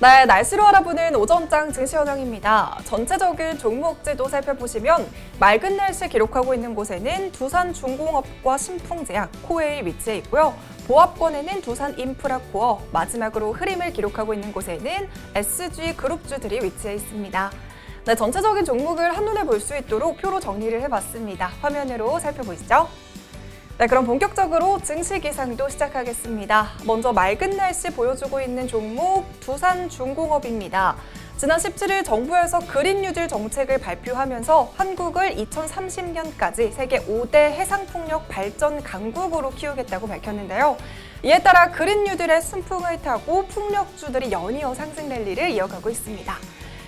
네, 날씨로 알아보는 오전장 증시 현황입니다. 전체적인 종목제도 살펴보시면 맑은 날씨 기록하고 있는 곳에는 두산중공업과 신풍제약, 코웨이 위치해 있고요. 보합권에는 두산인프라코어, 마지막으로 흐림을 기록하고 있는 곳에는 SG그룹주들이 위치해 있습니다. 네, 전체적인 종목을 한눈에 볼 수 있도록 표로 정리를 해봤습니다. 화면으로 살펴보시죠. 네, 그럼 본격적으로 증시 기상도 시작하겠습니다. 먼저 맑은 날씨 보여주고 있는 종목 두산중공업입니다. 지난 17일 정부에서 그린 뉴딜 정책을 발표하면서 한국을 2030년까지 세계 5대 해상풍력 발전 강국으로 키우겠다고 밝혔는데요. 이에 따라 그린 뉴딜의 순풍을 타고 풍력주들이 연이어 상승 랠리를 이어가고 있습니다.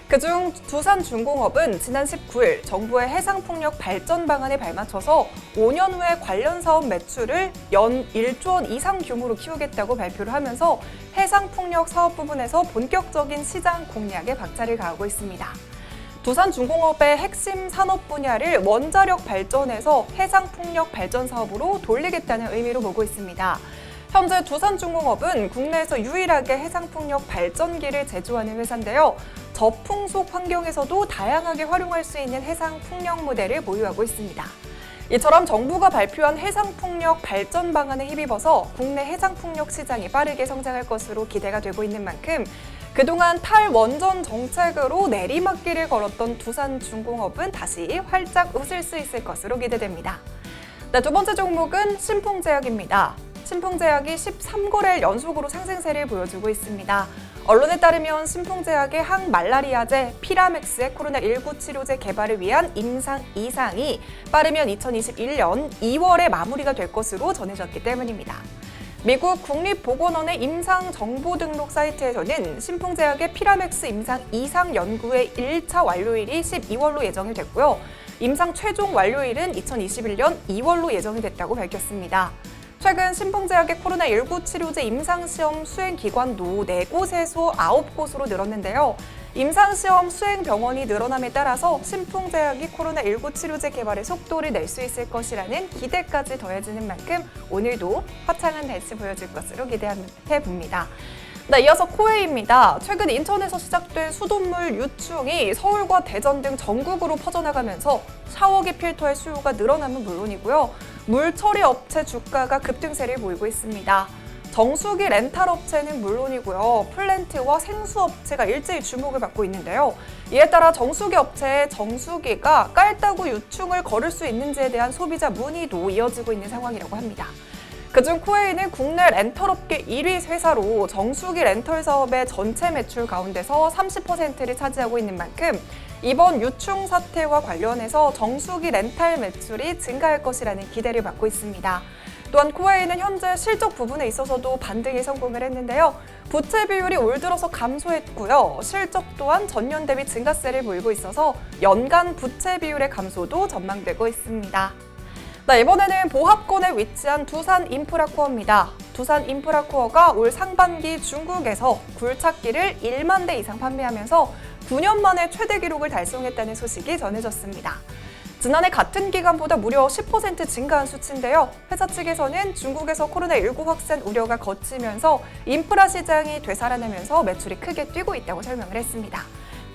그중 두산중공업은 지난 19일 정부의 해상풍력 발전 방안에 발맞춰서 5년 후에 관련 사업 매출을 연 1조 원 이상 규모로 키우겠다고 발표를 하면서 해상풍력 사업 부분에서 본격적인 시장 공략에 박차를 가하고 있습니다. 두산중공업의 핵심 산업 분야를 원자력 발전에서 해상풍력 발전 사업으로 돌리겠다는 의미로 보고 있습니다. 현재 두산중공업은 국내에서 유일하게 해상풍력 발전기를 제조하는 회사인데요. 저풍속 환경에서도 다양하게 활용할 수 있는 해상풍력 모델을 보유하고 있습니다. 이처럼 정부가 발표한 해상풍력 발전 방안에 힘입어서 국내 해상풍력 시장이 빠르게 성장할 것으로 기대가 되고 있는 만큼 그동안 탈원전 정책으로 내리막길을 걸었던 두산중공업은 다시 활짝 웃을 수 있을 것으로 기대됩니다. 네, 두 번째 종목은 신풍제약입니다. 신풍제약이 13거래일 연속으로 상승세를 보여주고 있습니다. 언론에 따르면 신풍제약의 항말라리아제 피라맥스의 코로나19 치료제 개발을 위한 임상 2상이 빠르면 2021년 2월에 마무리가 될 것으로 전해졌기 때문입니다. 미국 국립보건원의 임상정보 등록 사이트에서는 신풍제약의 피라맥스 임상 2상 연구의 1차 완료일이 12월로 예정이 됐고요. 임상 최종 완료일은 2021년 2월로 예정이 됐다고 밝혔습니다. 최근 신풍제약의 코로나19 치료제 임상시험 수행기관도 4곳에서 9곳으로 늘었는데요. 임상시험 수행병원이 늘어남에 따라서 신풍제약이 코로나19 치료제 개발에 속도를 낼 수 있을 것이라는 기대까지 더해지는 만큼 오늘도 화창한 날씨 보여줄 것으로 기대해봅니다. 네, 이어서 코웨이입니다. 최근 인천에서 시작된 수돗물 유충이 서울과 대전 등 전국으로 퍼져나가면서 샤워기 필터의 수요가 늘어남은 물론이고요. 물 처리 업체 주가가 급등세를 보이고 있습니다. 정수기 렌탈 업체는 물론이고요. 플랜트와 생수 업체가 일제히 주목을 받고 있는데요. 이에 따라 정수기 업체의 정수기가 깔따구 유충을 거를 수 있는지에 대한 소비자 문의도 이어지고 있는 상황이라고 합니다. 그중 코웨이는 국내 렌털업계 1위 회사로 정수기 렌털 사업의 전체 매출 가운데서 30%를 차지하고 있는 만큼 이번 유충 사태와 관련해서 정수기 렌탈 매출이 증가할 것이라는 기대를 받고 있습니다. 또한 코웨이는 현재 실적 부분에 있어서도 반등에 성공을 했는데요. 부채 비율이 올 들어서 감소했고요. 실적 또한 전년 대비 증가세를 보이고 있어서 연간 부채 비율의 감소도 전망되고 있습니다. 네, 이번에는 보합권에 위치한 두산인프라코어입니다. 두산인프라코어가 올 상반기 중국에서 굴착기를 1만 대 이상 판매하면서 9년 만에 최대 기록을 달성했다는 소식이 전해졌습니다. 지난해 같은 기간보다 무려 10% 증가한 수치인데요. 회사 측에서는 중국에서 코로나19 확산 우려가 거치면서 인프라 시장이 되살아나면서 매출이 크게 뛰고 있다고 설명을 했습니다.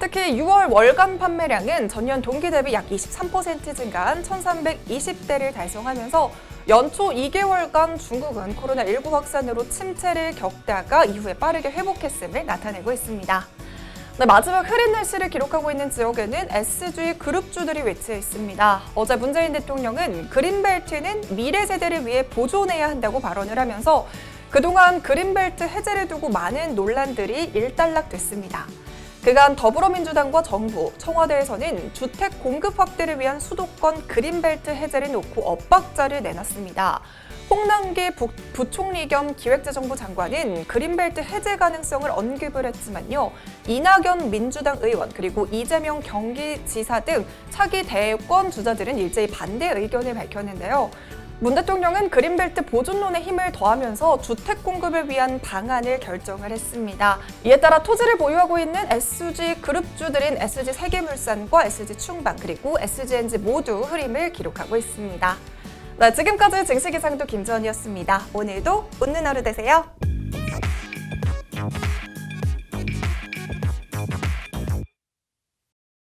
특히 6월 월간 판매량은 전년 동기 대비 약 23% 증가한 1,320대를 달성하면서 연초 2개월간 중국은 코로나19 확산으로 침체를 겪다가 이후에 빠르게 회복했음을 나타내고 있습니다. 네, 마지막 흐린 날씨를 기록하고 있는 지역에는 SG그룹주들이 위치해 있습니다. 어제 문재인 대통령은 그린벨트는 미래 세대를 위해 보존해야 한다고 발언을 하면서 그동안 그린벨트 해제를 두고 많은 논란들이 일단락됐습니다. 그간 더불어민주당과 정부, 청와대에서는 주택 공급 확대를 위한 수도권 그린벨트 해제를 놓고 엇박자를 내놨습니다. 홍남기 부총리 겸 기획재정부 장관은 그린벨트 해제 가능성을 언급을 했지만요. 이낙연 민주당 의원 그리고 이재명 경기지사 등 차기 대권 주자들은 일제히 반대 의견을 밝혔는데요. 문 대통령은 그린벨트 보존론에 힘을 더하면서 주택 공급을 위한 방안을 결정을 했습니다. 이에 따라 토지를 보유하고 있는 SG그룹주들인 SG세계물산과 SG충방 그리고 SG엔지 모두 흐림을 기록하고 있습니다. 네, 지금까지 증시기상도 김지원이었습니다. 오늘도 웃는 하루 되세요.